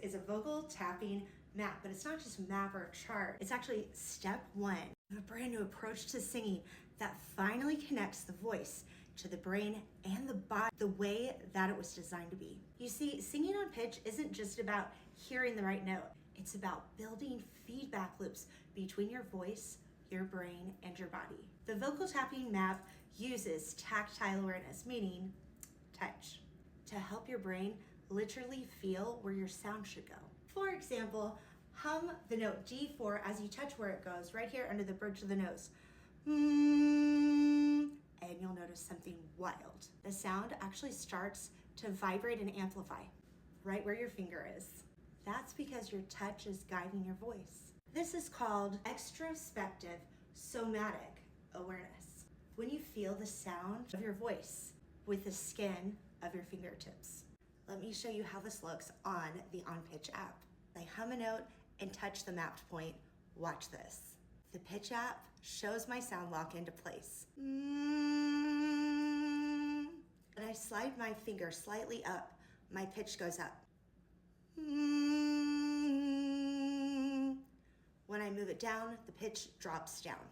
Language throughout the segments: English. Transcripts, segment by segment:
is a vocal tapping map, but it's not just map or chart. It's actually step one of a brand new approach to singing that finally connects the voice to the brain and the body the way that it was designed to be. You see, singing on pitch isn't just about hearing the right note. It's about building feedback loops between your voice, your brain, and your body. The vocal tapping map uses tactile awareness, meaning touch, to help your brain literally feel where your sound should go. For example, hum the note D4 as you touch where it goes, right here under the bridge of the nose. And you'll notice something wild. The sound actually starts to vibrate and amplify right where your finger is. That's because your touch is guiding your voice. This is called extrospective somatic awareness. When you feel the sound of your voice with the skin of your fingertips. Let me show you how this looks on the On Pitch app. I hum a note and touch the mapped point. Watch this. The Pitch app shows my sound lock into place. And I slide my finger slightly up, my pitch goes up. When I move it down, the pitch drops down.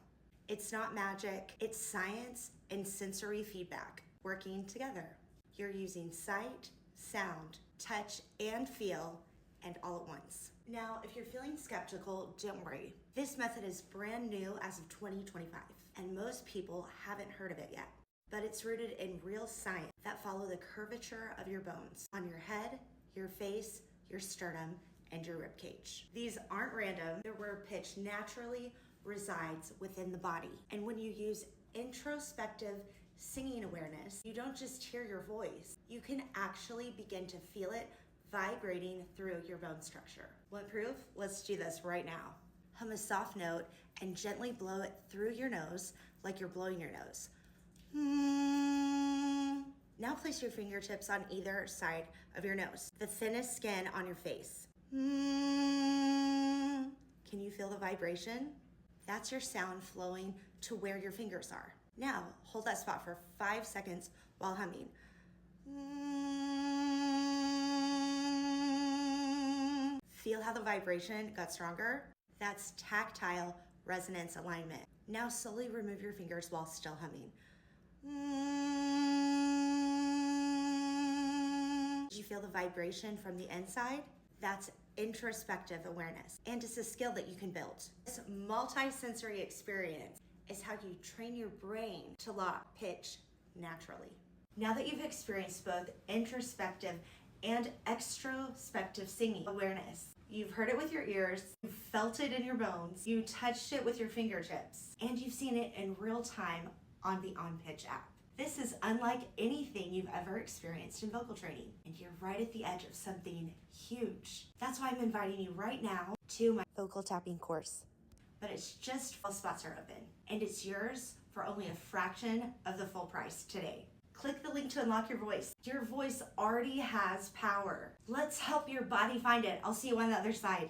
It's not magic, it's science and sensory feedback working together. You're using sight, sound, touch, and feel, and all at once. Now, if you're feeling skeptical, don't worry. This method is brand new as of 2025, and most people haven't heard of it yet. But it's rooted in real science that follow the curvature of your bones on your head, your face, your sternum, and your rib cage. These aren't random. They're where pitch naturally resides within the body. And when you use introspective singing awareness, you don't just hear your voice. You can actually begin to feel it vibrating through your bone structure. Want proof? Let's do this right now. Hum a soft note and gently blow it through your nose like you're blowing your nose. Now place your fingertips on either side of your nose, the thinnest skin on your face. Can you feel the vibration? That's your sound flowing to where your fingers are. Now, hold that spot for 5 seconds while humming. Feel how the vibration got stronger? That's tactile resonance alignment. Now slowly remove your fingers while still humming. Did you feel the vibration from the inside? That's introspective awareness, and it's a skill that you can build. This multi-sensory experience is how you train your brain to lock pitch naturally. Now that you've experienced both introspective and extrospective singing awareness, you've heard it with your ears, you've felt it in your bones, you touched it with your fingertips, and you've seen it in real time on the On Pitch app. This is unlike anything you've ever experienced in vocal training, and you're right at the edge of something huge. That's why I'm inviting you right now to my vocal tapping course. But it's just while spots are open, and it's yours for only a fraction of the full price today. Click the link to unlock your voice. Your voice already has power. Let's help your body find it. I'll see you on the other side.